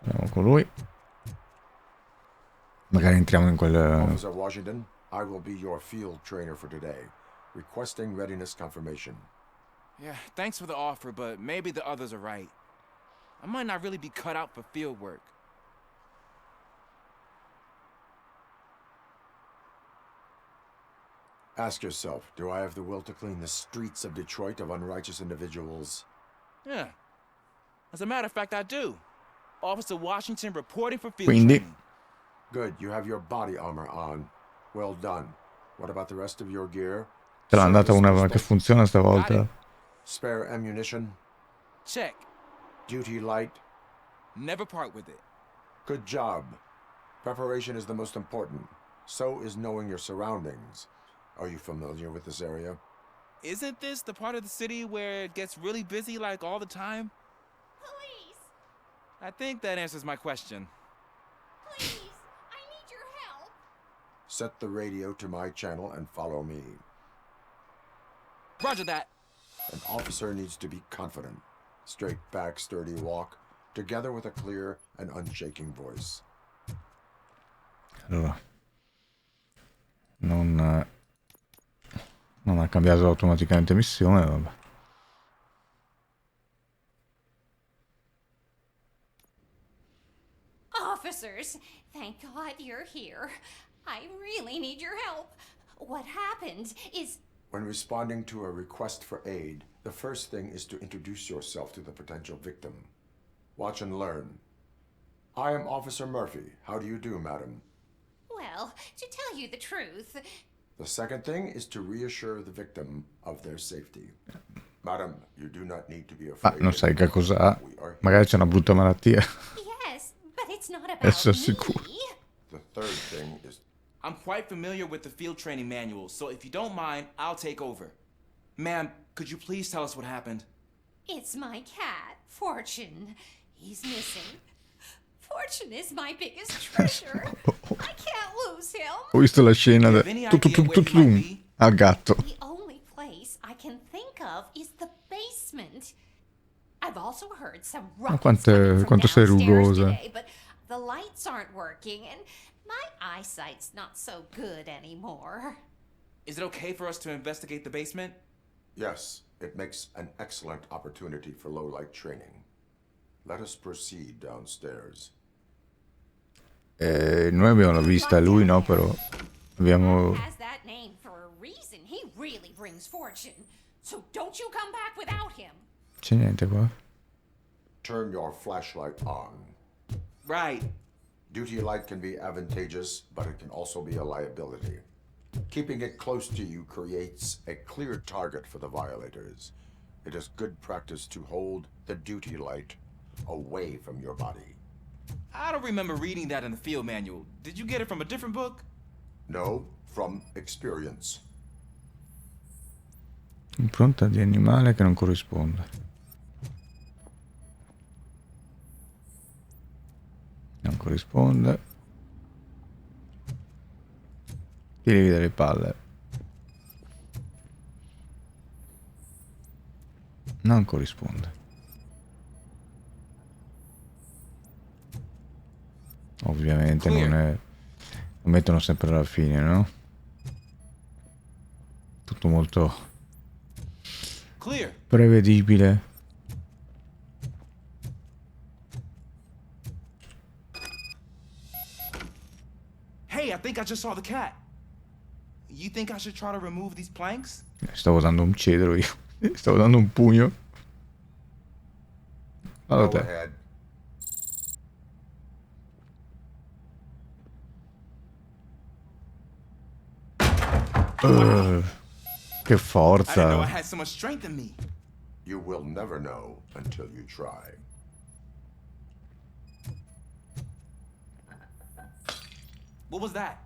Andiamo con lui. Magari entriamo in quel... Officer Washington, I will be your field trainer for today. Requesting readiness confirmation. Yeah, thanks for the offer, but maybe the others are right. I might not really be cut out for field work. Ask yourself, do I have the will to clean the streets of Detroit of unrighteous individuals? Yeah. As a matter of fact, I do. Officer Washington reporting for field Quindi training. Good, you have your body armor on. Well done. What about the rest of your gear? ce l'ha andata Service una pistol? che funziona stavolta. Spare ammunition? Check. Duty light? Never part with it. Good job. Preparation is the most important. So is knowing your surroundings. Are you familiar with this area? Isn't this the part of the city where it gets really busy like all the time? Police! I think that answers my question. Please! I need your help! Set the radio to my channel and follow me. Roger that. An officer needs to be confident. Straight back, sturdy walk, together with a clear and unshaking voice. Allora. Non ha cambiato automaticamente missione, vabbè. Officers, thank God you're here. I really need your help. What happened is... When responding to a request for aid, the first thing is to introduce yourself to the potential victim. Watch and learn. I am Officer Murphy. How do you do, madam? Well, to tell you the truth... The second thing is to reassure the victim of their safety. Madam, you do not need to be afraid. Non sai che cosa ha. We are here. Magari c'è una brutta malattia. Yes, but it's not about Adesso me. sicuro. The third thing is... I'm quite familiar with the field training manual, so if you don't mind, I'll take over. Ma'am, could you please tell us what happened? It's my cat, Fortune. He's missing. Fortune is my biggest treasure. I can't lose him. Ho visto la scena Do you have any idea where he might be? al gatto. The only place I can think of is the basement. I've also heard some ruckus coming from quanto sei downstairs rugosa. today, but the lights aren't working and my eyesight's not so good anymore. Is it okay for us to investigate the basement? Yes, it makes an excellent opportunity for low-light training. Let us proceed downstairs. Noi abbiamo la vista, lui no, però abbiamo... Has that name for a reason. He really brings fortune. So don't you come back without him. C'è niente qua. Turn your flashlight on. Right. Duty light can be advantageous, but it can also be a liability. Keeping it close to you creates a clear target for the violators. It is good practice to hold the duty light away from your body. I don't remember reading that in the field manual. Did you get it from a different book? No, from experience. Impronta di animale che non corrisponde. Non corrisponde. Ti devi dare palle. Non corrisponde. Ovviamente non è... Lo mettono sempre alla fine, no? Tutto molto Clear. prevedibile. Hey, I think I just saw the cat. You think I should try to remove these planks? Stavo dando un cedro io. Stavo dando un pugno. Vado Go te. ahead. Che I didn't know I forza. had so much strength in me. You will never know until you try. What was that?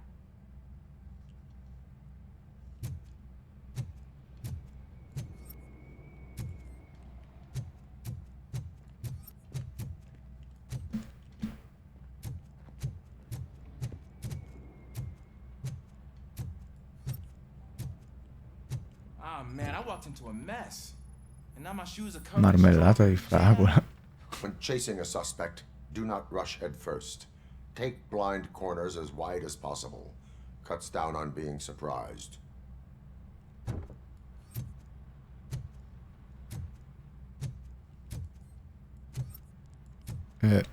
Ah man, I walked into a mess. And now my shoes are covered in Marmellata strawberry di fragola. When chasing a suspect, Do not rush head first. Take blind corners as wide as possible. Cuts down on being surprised. The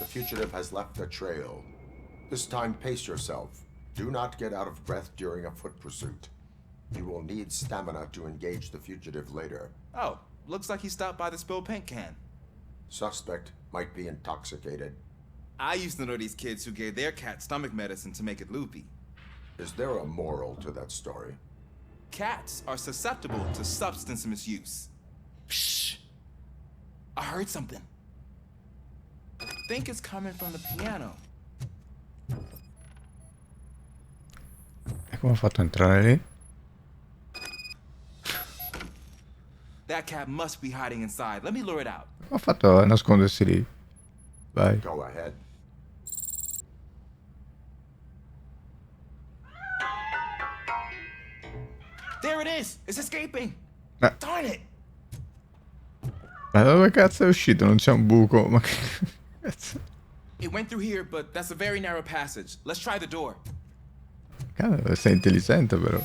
fugitive has left a trail. This time pace yourself. Do not get out of breath during a foot pursuit. You will need stamina to engage the fugitive later. Oh, looks like he stopped by the spilled paint can. Suspect might be intoxicated. I used to know these kids who gave their cat stomach medicine to make it loopy. Is there a moral to that story? Cats are susceptible to substance misuse. Shh. I heard something. I think it's coming from the piano. E come ho fatto a entrare lì? That cat must be hiding inside. Let me lure it out. Come ho fatto a nascondersi lì? Vai. Go ahead. There it is! It's escaping! Darn it! Ma da dove cazzo è uscito? Non c'è un buco. Ma che cazzo? It went through here, but that's a very narrow passage. Let's try the door. Cazzo, sei intelligente però.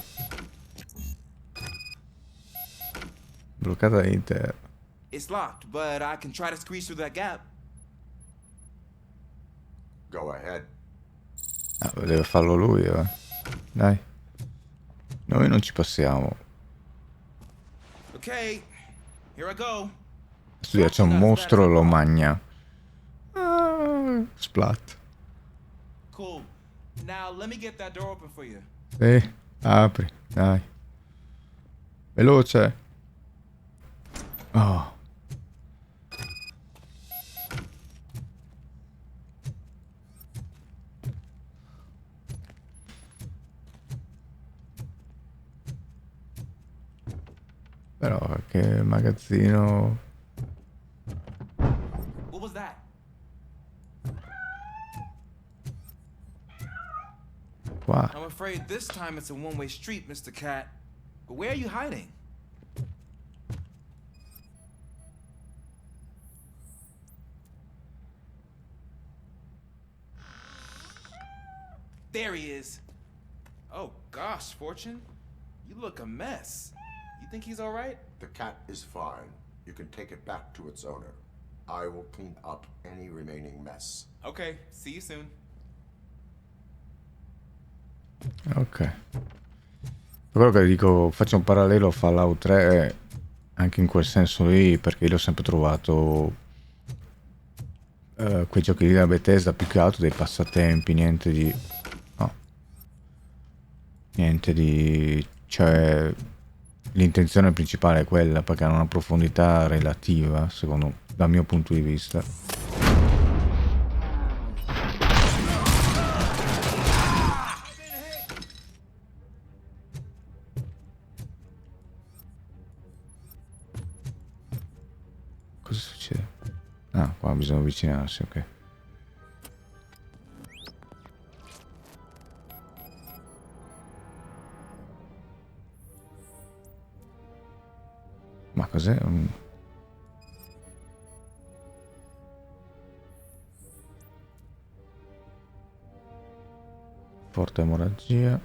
Bloccata all'interno. It's locked, but I can try to squeeze through that gap. Go ahead. Ah, deve farlo lui, Dai. Noi non ci passiamo. Okay, here I go. Studia, c'è un mostro e lo magna. Ah, splat. Cool. Now let me get that door open for you. Sì, apri, dai. Veloce. Oh. Però che magazzino. What was that? Qua. I'm afraid this time it's a one-way street, Mr. Cat. But where are you hiding? There he is. Oh gosh, Fortune. You look a mess. You think he's all right? The cat is fine. You can take it back to its owner. I will clean up any remaining mess. Okay, see you soon. Ok. Per quello che dico, faccio un parallelo a Fallout 3 anche in quel senso lì, perché io l'ho sempre trovato quei giochi lì della Bethesda più che altro dei passatempi, niente di... no. Niente di... cioè... l'intenzione principale è quella, perché hanno una profondità relativa, secondo dal mio punto di vista. Cosa succede? Ah, qua bisogna avvicinarsi, ok. Ma cos'è? Forte emorragia.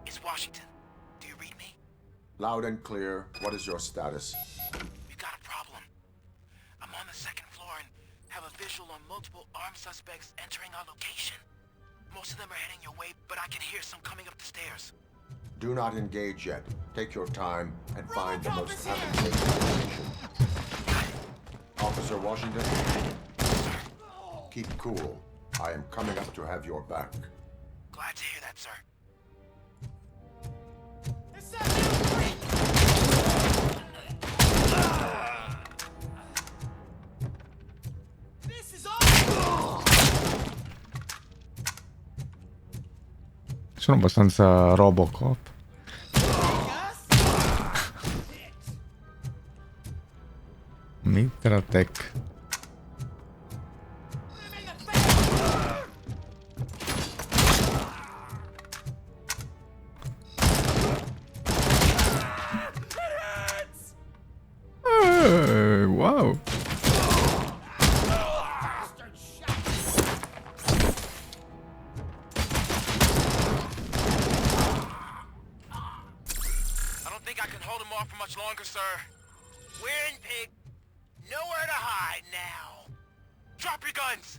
It's Washington. Do you read me? Loud and clear. What is your status? We got a problem. I'm on the second floor and have a visual on multiple armed suspects entering our location. Most of them are heading your way, but I can hear some coming up the stairs. Do not engage yet. Take your time and find the most advantageous location. Officer Washington? Keep cool. I am coming up to have your back. Glad to hear that, sir. Sono abbastanza RoboCop. Mitra Tech. hold him off for much longer, sir. We're in pig. Nowhere to hide now. Drop your guns.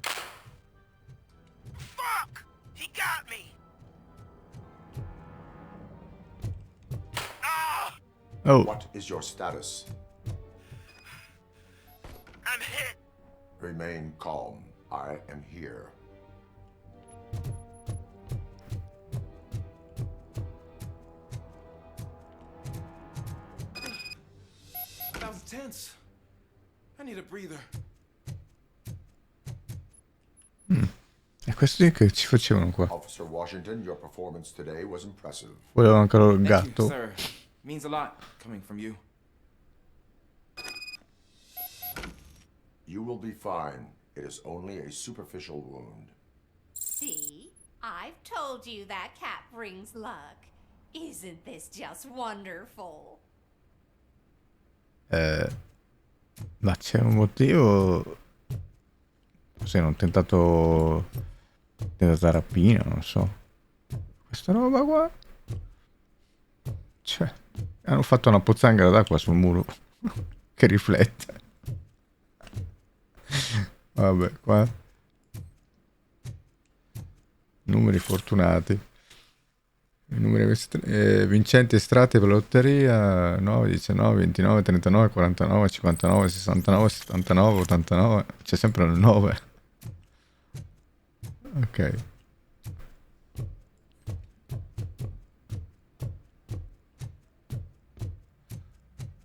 Fuck! He got me. Ah! Oh, What is your status? I'm hit. Remain calm. I am here. That was tense. I need a breather. e questi che ci facevano qua? Officer Washington, your performance today was impressive. Volevo anche il Thank you, gatto. sir. Means a lot coming from you. You will be fine. It is only a superficial wound. See? I've told you that cat brings luck. Isn't this just wonderful? Ma c'è un motivo? Se non tentato rapina, non so. Questa roba qua. Cioè, hanno fatto una pozzanghera d'acqua sul muro che riflette. Vabbè, qua. Numeri fortunati. I numeri vincenti estratti per la lotteria 9, 19, 29, 39, 49, 59, 69, 79, 89. C'è sempre il 9. Ok.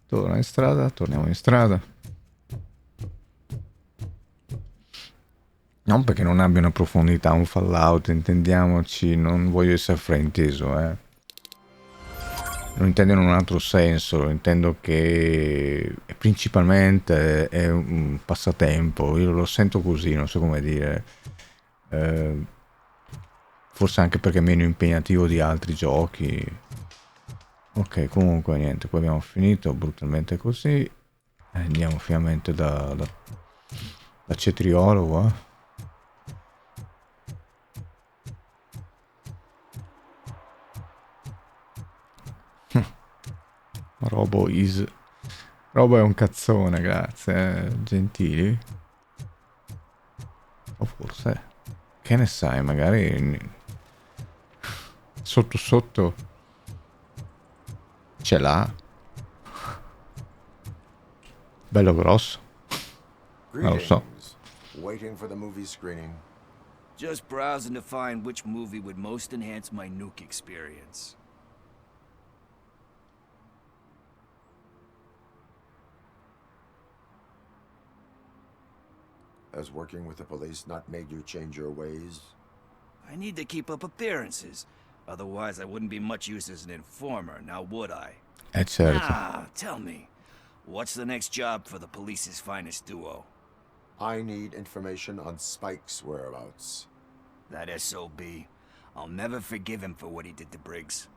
Torna in strada, torniamo in strada. Non perché non abbia una profondità, un Fallout, intendiamoci, non voglio essere frainteso, Non intendo in un altro senso, intendo che principalmente è un passatempo, io lo sento così, non so come dire. Forse anche perché è meno impegnativo di altri giochi. Ok, comunque niente, qua abbiamo finito brutalmente così. Andiamo finalmente da cetriolo qua. Robo è un cazzone, grazie, gentili. O forse, che ne sai, magari sotto sotto ce l'ha. Bello grosso. Non lo so. Greetings. Waiting for the movie screening. Just browsing to find which movie would most enhance my nuke experience. Has working with the police not made you change your ways? I need to keep up appearances. Otherwise, I wouldn't be much use as an informer, now would I? Certo. Ah, tell me, what's the next job for the police's finest duo? I need information on Spike's whereabouts. That SOB. I'll never forgive him for what he did to Briggs.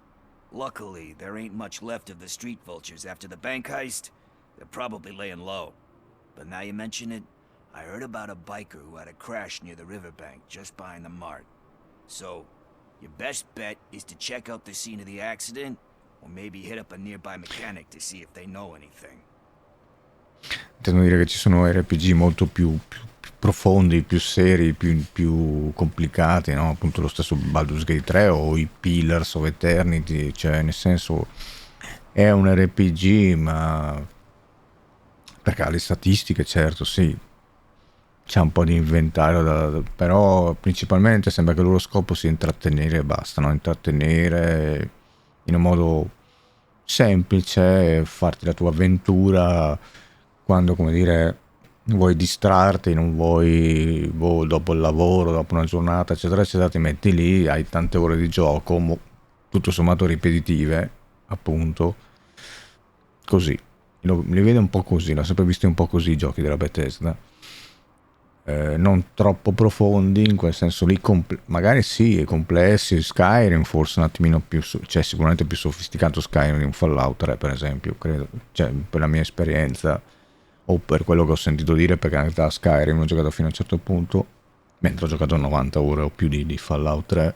Luckily, there ain't much left of the street vultures after the bank heist. They're probably laying low. But now you mention it, I heard about a biker who had a crash near the riverbank just behind the mart. So, your best bet is to check out the scene of the accident, or maybe hit up a nearby mechanic to see if they know anything. Intendo dire che ci sono RPG molto più profondi, più seri, più complicati, no? Appunto lo stesso Baldur's Gate 3 o i Pillars of Eternity, cioè nel senso è un RPG, ma perché ha le statistiche, certo, sì. C'è un po' di inventario, però principalmente sembra che il loro scopo sia intrattenere e basta, no? Intrattenere in un modo semplice, farti la tua avventura quando, come dire, vuoi distrarti, non vuoi, dopo il lavoro, dopo una giornata, eccetera, eccetera, ti metti lì, hai tante ore di gioco, tutto sommato ripetitive, appunto, così. Li vedo un po' così, l'ho sempre visti un po' così i giochi della Bethesda. Non troppo profondi in quel senso lì, magari sì, complessi. Skyrim forse un attimino più, cioè sicuramente più sofisticato Skyrim di un Fallout 3 per esempio, credo, cioè per la mia esperienza o per quello che ho sentito dire, perché in realtà Skyrim l'ho giocato fino a un certo punto, mentre ho giocato 90 ore o più di Fallout 3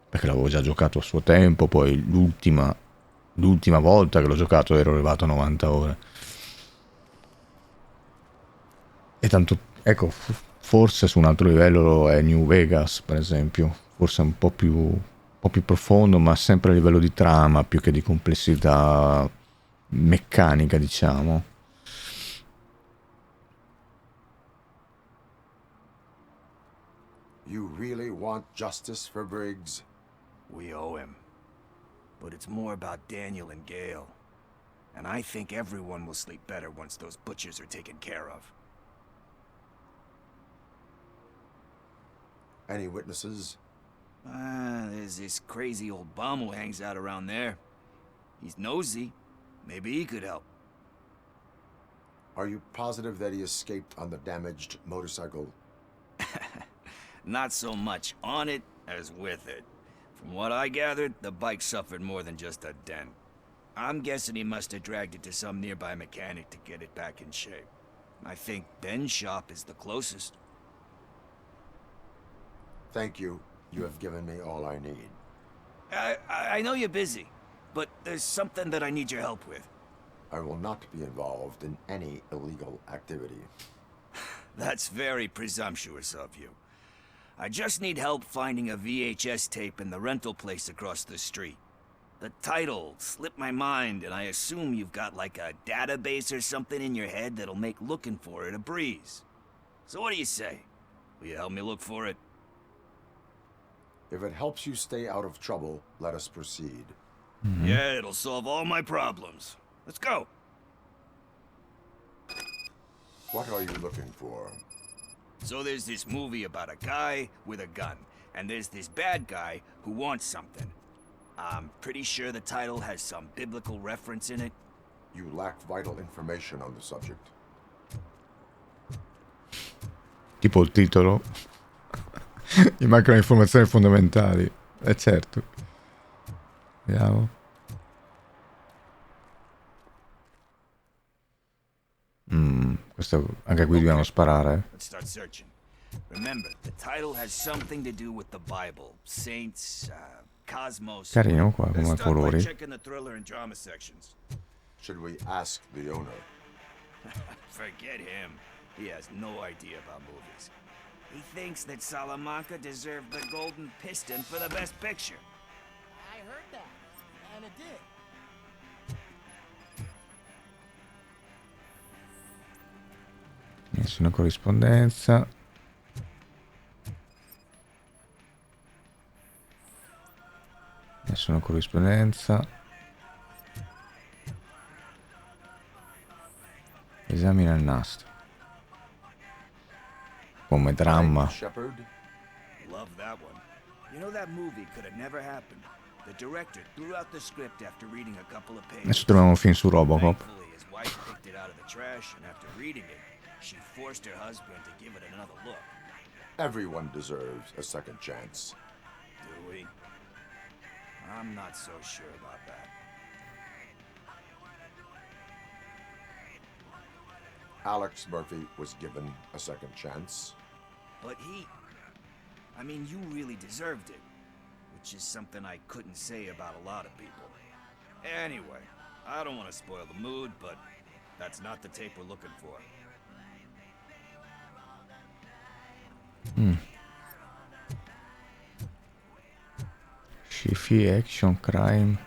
perché l'avevo già giocato a suo tempo. Poi l'ultima l'ultima volta che l'ho giocato ero arrivato a 90 ore. E tanto, ecco, forse su un altro livello è New Vegas, per esempio. Forse è un po' più profondo, ma sempre a livello di trama, più che di complessità meccanica, diciamo. You really want justice for Briggs? We owe him. But it's more about Daniel and Gale. And I think everyone will sleep better once those butchers are taken care of. Any witnesses? There's this crazy old bum who hangs out around there. He's nosy. Maybe he could help. Are you positive that he escaped on the damaged motorcycle? Not so much on it as with it. From what I gathered, the bike suffered more than just a dent. I'm guessing he must have dragged it to some nearby mechanic to get it back in shape. I think Ben's shop is the closest. Thank you. You have given me all I need. I know you're busy, but there's something that I need your help with. I will not be involved in any illegal activity. That's very presumptuous of you. I just need help finding a VHS tape in the rental place across the street. The title slipped my mind, and I assume you've got like a database or something in your head that'll make looking for it a breeze. So what do you say? Will you help me look for it? If it helps you stay out of trouble, let us proceed. Yeah, it'll solve all my problems. Let's go. What are you looking for? So there's this movie about a guy with a gun, and there's this bad guy who wants something. I'm pretty sure the title has some biblical reference in it. You lack vital information on the subject. Tipo il titolo. Mi mancano informazioni fondamentali. Certo. Vediamo. Questo, anche qui dobbiamo sparare. Let's start searching. Remember, the title has something to do with the Bible, saints, cosmos. Carino qua Let's come start by colori. checking the thriller and drama sections. Should we ask the owner? Forget him. He has no idea about movies. He thinks that Salamanca deserved the Golden Piston for the Best Picture. I heard that, and it did. Nessuna corrispondenza. Nessuna corrispondenza. Esamina il nastro. Come dramma. Shepard? Love that one. You know, that movie could have never happened. The director threw out the script after reading a couple of pages. Adesso troviamo un film su RoboCop. Thankfully, his wife picked it out of the trash, and after reading it, she forced her husband to give it another look. Everyone deserves a second chance. Do we? I'm not so sure about that. Alex Murphy was given a second chance. But I mean, you really deserved it. Which is something I couldn't say about a lot of people. Anyway, I don't want to spoil the mood, but that's not the tape we're looking for. Sci-fi, action, crime.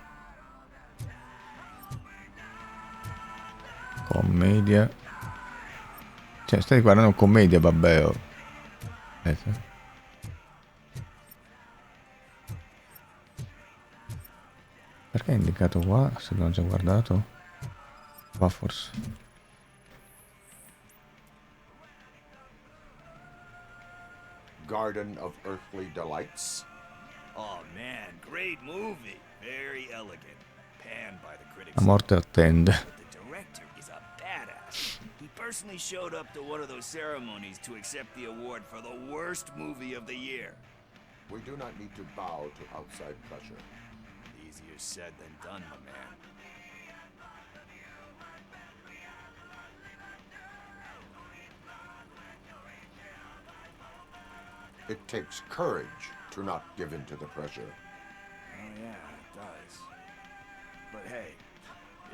Commedia. Cioè, stai guardando commedia, vabbè. Oh. Perché è indicato qua? Se l'ho già guardato. Qua forse. Garden of Earthly Delights. Oh man, great movie. Very elegant. Panned by the critics. La morte attende. But the director is a badass. He personally showed up to one of those ceremonies to accept the award for the worst movie of the year. We do not need to bow to outside pressure. Easier said than done, my man. It takes courage to not give in to the pressure. Oh yeah, it does. But hey,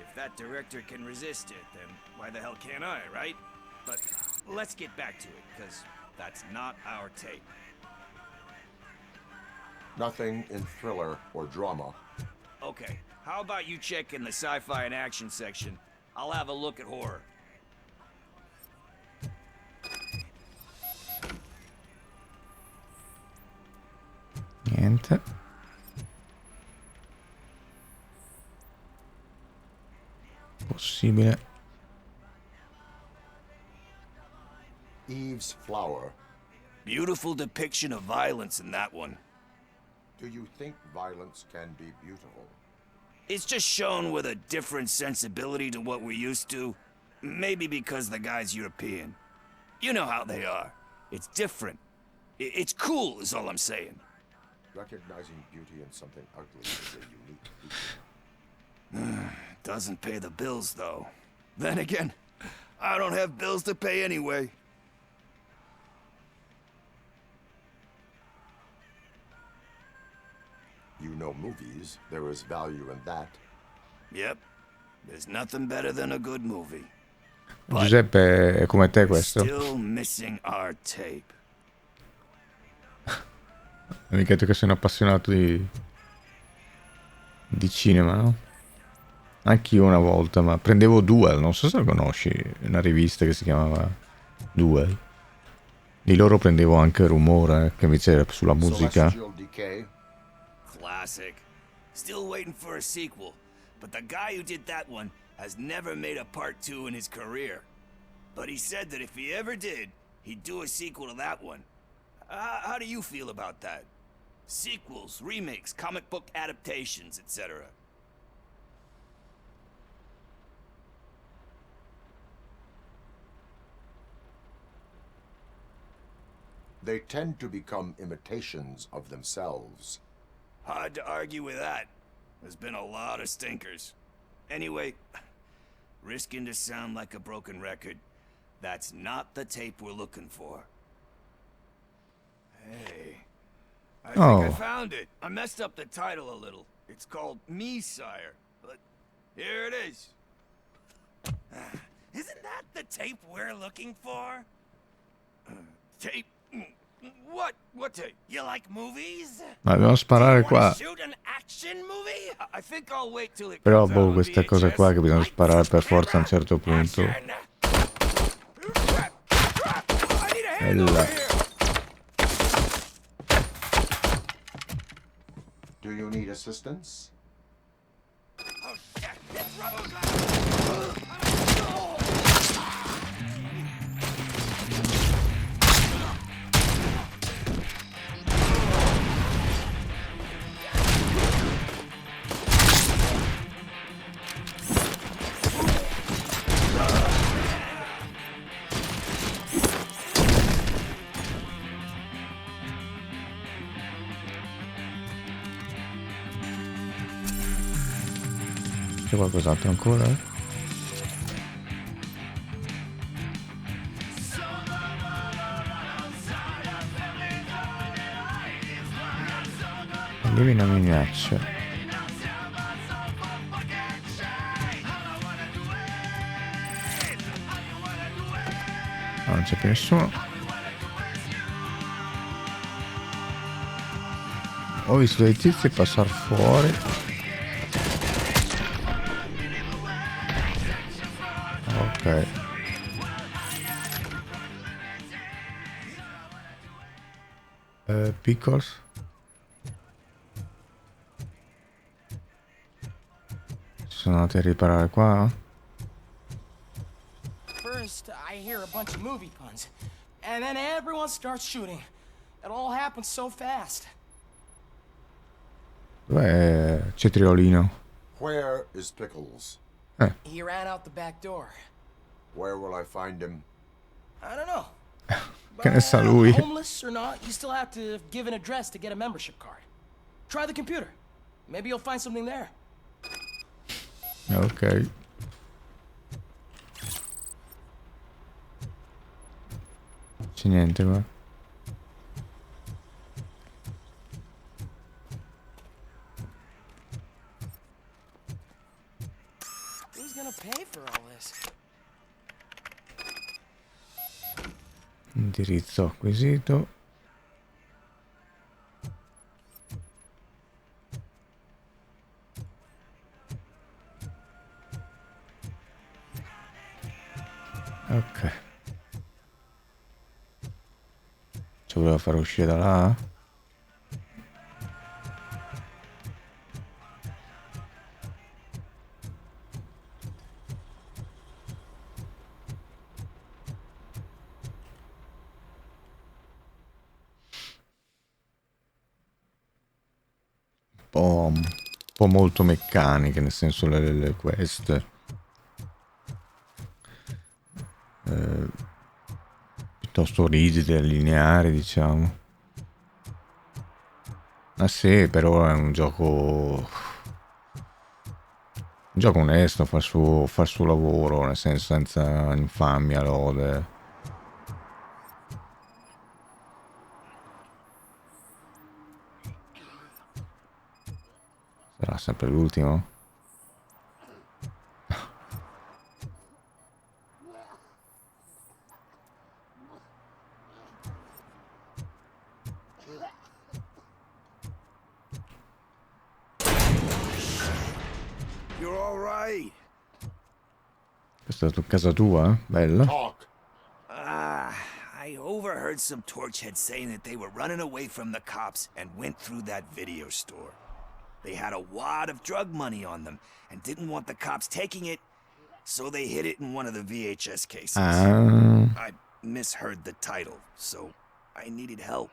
if that director can resist it, then why the hell can't I, right? But let's get back to it, because that's not our tape. Nothing in thriller or drama. Okay, how about you check in the sci-fi and action section? I'll have a look at horror. Niente. Possibile. Eve's Flower. Beautiful depiction of violence in that one. Do you think violence can be beautiful? It's just shown with a different sensibility to what we're used to. Maybe because the guy's European. You know how they are. It's different. It's cool is all I'm saying. Recognizing beauty in something ugly is a unique feature. Doesn't pay the bills, though. Then again, I don't have bills to pay anyway. You know movies, there is value in that. Yep. There's nothing better than a good movie. Giuseppe è come te questo. Still missing our tape. Mica tu che sei un appassionato di cinema, no? Anch'io una volta, ma prendevo Duel, non so se la conosci, una rivista che si chiamava Duel. Di loro prendevo anche Rumore, che invece era sulla musica. Celestial Decay. Classic. Still waiting for a sequel, but the guy who did that one has never made a part 2 in his career. But he said that if he ever did, he'd do a sequel to that one. How do you feel about that? Sequels, remakes, comic book adaptations, etc. They tend to become imitations of themselves. Hard to argue with that. There's been a lot of stinkers. Anyway, risking to sound like a broken record, that's not the tape we're looking for. Hey, I think I found it. I messed up the title a little. It's called Me, Sire, but here it is. Isn't that the tape we're looking for? Tape? What? What tape? You like movies? Ma dobbiamo sparare qua. Shoot an action movie? I think I'll wait till it Però comes boh, out questa on cosa VHS. qua che bisogna sparare per forza a un certo punto. E là. Do you need assistance? Oh shit! It's RoboCop! C'è qualcos'altro ancora? Elimina minacce. Non c'è più nessuno. Ho visto dei tizi passare fuori. Ok. Pickles. Sono andati a riparare qua. First, I hear a bunch of movie puns, and then everyone starts shooting. It all happens so fast. Dov'è Cetriolino? Where is Pickles? He ran out the back door. Where will I find him? I don't know. Che ne sa lui? Homeless or not, you still have to give an address to get a membership card. Try the computer. Maybe you'll find something there. Ok. C'è niente qua. gonna pay for all this? Indirizzo acquisito. Ok. Ci voleva far uscire da là? Un po' molto meccaniche, nel senso le queste. Piuttosto rigide, lineari, diciamo. Ah sì, però è un gioco onesto, fa il suo lavoro, nel senso senza infamia, lode. Sarà sempre l'ultimo? You're all right. Questa è casa tua? Bella. Talk. I overheard some torchheads saying that they were running away from the cops and went through that video store. They had a wad of drug money on them and didn't want the cops taking it, so they hid it in one of the VHS cases. I misheard the title, so I needed help.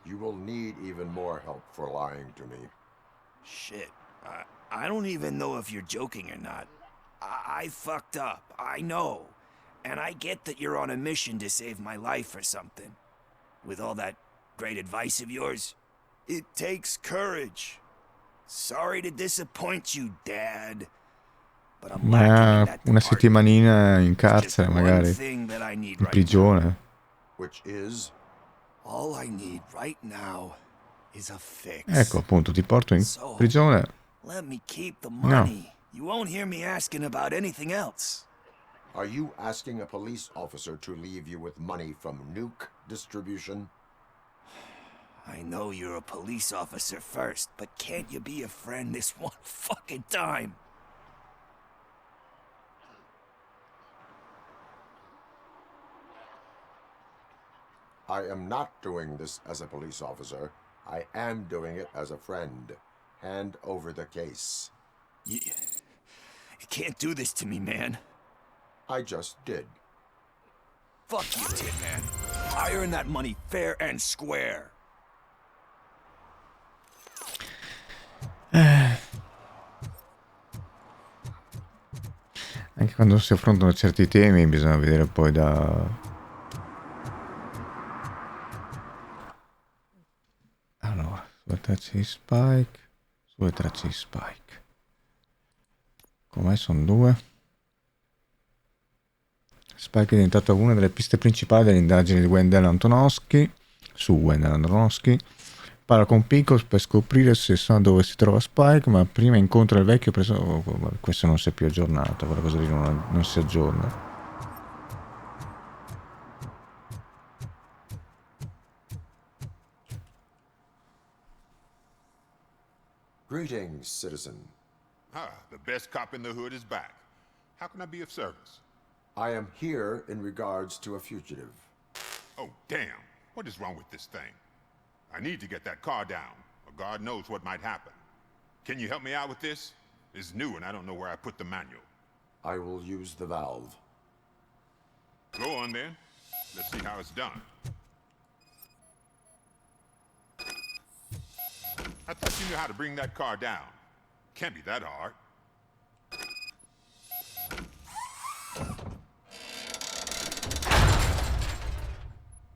You will need even more help for lying to me. Shit, I don't even know if you're joking or not. I fucked up, I know. And I get that you're on a mission to save my life or something. With all that great advice of yours, it takes courage. Sorry to disappoint you, Dad. But I'm lacking in that Una department. settimanina in There's just carcere, one magari. thing that I need In right now. prigione. Which is? All I need right now is a fix. Ecco, appunto, ti porto in So, prigione. let me keep the money. You won't hear me asking about anything else. Are you asking a police officer to leave you with money from nuke distribution? I know you're a police officer first, but can't you be a friend this one fucking time? I am not doing this as a police officer. I am doing it as a friend. Hand over the case. You can't do this to me, man. I just did. Fuck you, Tin Man. I earned that money fair and square. Anche quando si affrontano certi temi bisogna vedere poi da... Allora, sulle tracce di Spike. Sulle tracce di Spike. Com'è? Sono due. Spike è diventata una delle piste principali delle indagini di Wendell Antonowski. Su Wendell Antonowski. Parla con Pickles per scoprire se sa dove si trova Spike, ma prima incontra il vecchio preso... questo non si è più aggiornato, quella cosa lì non si aggiorna. Greetings, citizen. The best cop in the hood is back. How can I be of service? I am here in regards to a fugitive. Oh, damn. What is wrong with this thing? I need to get that car down, or God knows what might happen. Can you help me out with this? It's new and I don't know where I put the manual. I will use the valve. Go on then. Let's see how it's done. I thought you knew how to bring that car down. Can't be that hard.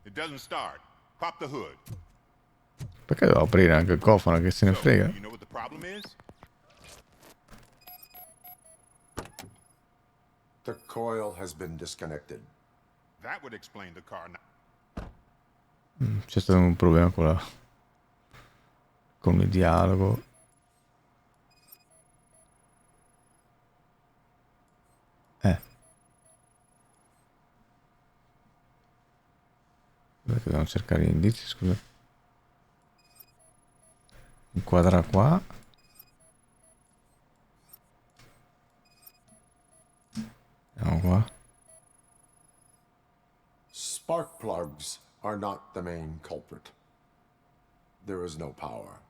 It doesn't start. Pop the hood. Perché devo aprire anche il cofano, che se ne So, frega? you know what the problem is? The coil has been disconnected. That would explain the car. C'è stato un problema con il dialogo. Dobbiamo cercare gli indizi, scusa. Inquadra qua. Andiamo qua. Spark plugs are not the main culprit. There is no power.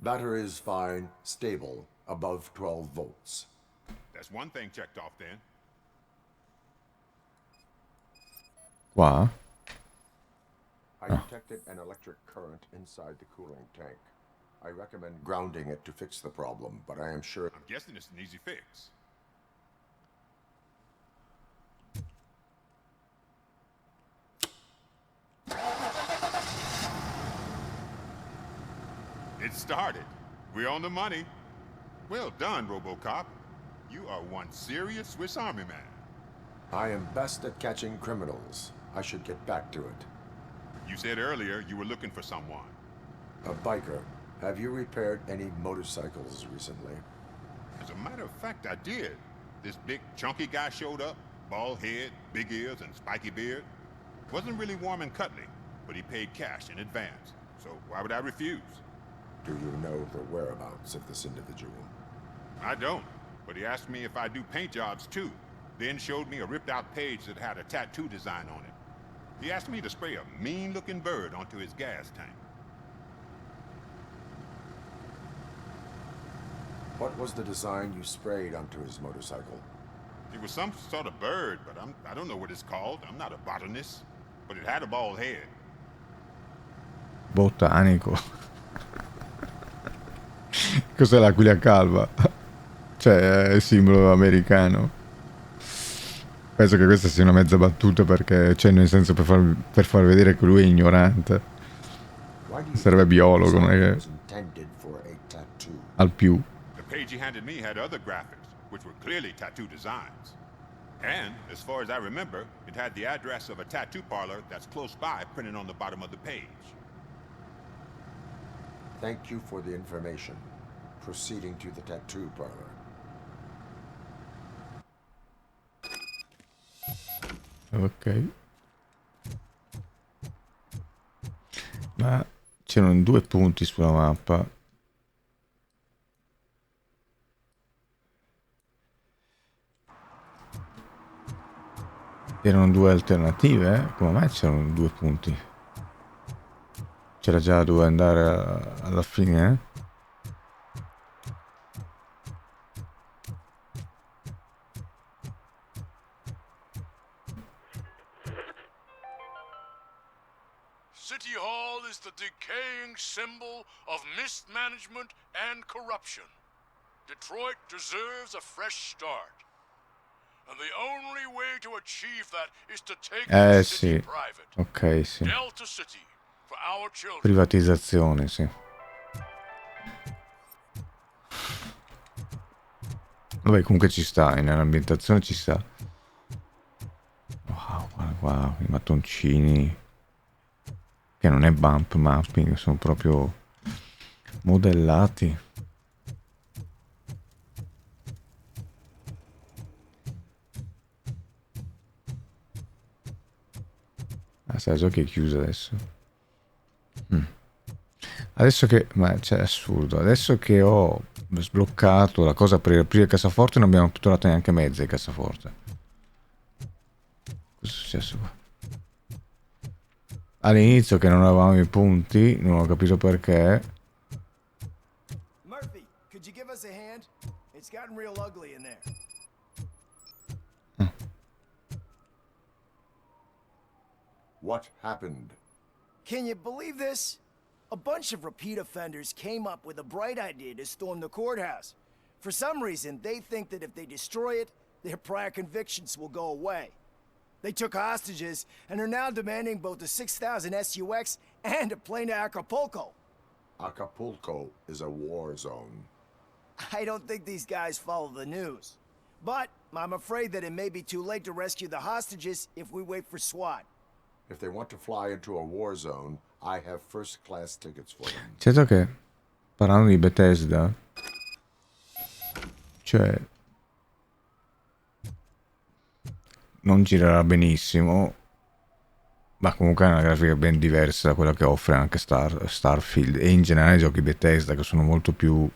Battery is fine, stable, above 12 volts. That's one thing checked off then. Qua? I detected an electric current inside the cooling tank. I recommend grounding it to fix the problem, but I am sure... I'm guessing it's an easy fix. It started. We're on the money. Well done, RoboCop. You are one serious Swiss Army man. I am best at catching criminals. I should get back to it. You said earlier you were looking for someone. A biker. Have you repaired any motorcycles recently? As a matter of fact, I did. This big, chunky guy showed up. Bald head, big ears, and spiky beard. Wasn't really warm and cuddly, but he paid cash in advance. So why would I refuse? Do you know the whereabouts of this individual? I don't, but he asked me if I do paint jobs too. Then showed me a ripped-out page that had a tattoo design on it. He asked me to spray a mean-looking bird onto his gas tank. What was the design you sprayed onto his motorcycle? It was some sort of bird, but I don't know what it's called. I'm not a botanist. But it had a bald head. Botanico. Cos'è l'aquila calva? Cioè, è il simbolo americano. Penso che questa sia una mezza battuta perché, cioè, nel senso per far vedere che lui è ignorante. Sarebbe biologo, non è che... Al più. The page he handed me had other graphics, which were clearly tattoo designs. And, as far as I remember, it had the address of a tattoo parlor that's close by printed on the bottom of the page. Thank you for the information. Proceeding to the tattoo parlor. Ok. Ma c'erano 2 punti sulla mappa. Erano 2 alternative, eh? Come mai c'erano 2 punti? C'era già dove andare alla fine, eh? City Hall is the decaying symbol of mismanagement and corruption. Detroit deserves a fresh start. And the only way to achieve that is to take the city sì. private. Ok, sì. Delta City for our children. Privatizzazione, sì. Vabbè, comunque ci sta, nell'ambientazione ci sta. Wow, guarda qua, i mattoncini. Che non è bump mapping, sono proprio modellati. Ah, sai già che è chiuso adesso. Adesso che... ma c'è assurdo. Adesso che ho sbloccato la cosa per aprire il cassaforte non abbiamo più trovato neanche mezzo il cassaforte. Cosa è successo qua? All'inizio che non avevamo i punti, non ho capito perché. Murphy, could you give us a hand? It's gotten real ugly in there. What happened? Can you believe this? A bunch of repeat offenders came up with a bright idea to storm the courthouse. For some reason, they think that if they destroy it, their prior convictions will go away. They took hostages and are now demanding both a 6,000 SUX and a plane to Acapulco. Acapulco is a war zone. I don't think these guys follow the news. But I'm afraid that it may be too late to rescue the hostages if we wait for SWAT. If they want to fly into a war zone, I have first-class tickets for them. Certo che, parlando di Bethesda, cioè, non girerà benissimo, ma comunque è una grafica ben diversa da quella che offre anche Starfield e in generale i giochi Bethesda, che sono molto più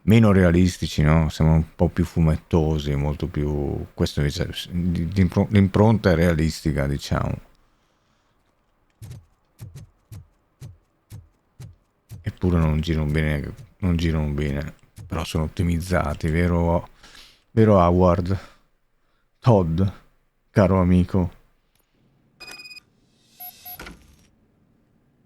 meno realistici, no? Sembrano un po' più fumettosi, molto più... questo invece l'impronta è realistica, diciamo. Eppure non girano bene, però sono ottimizzati, vero Howard? Todd, caro amico.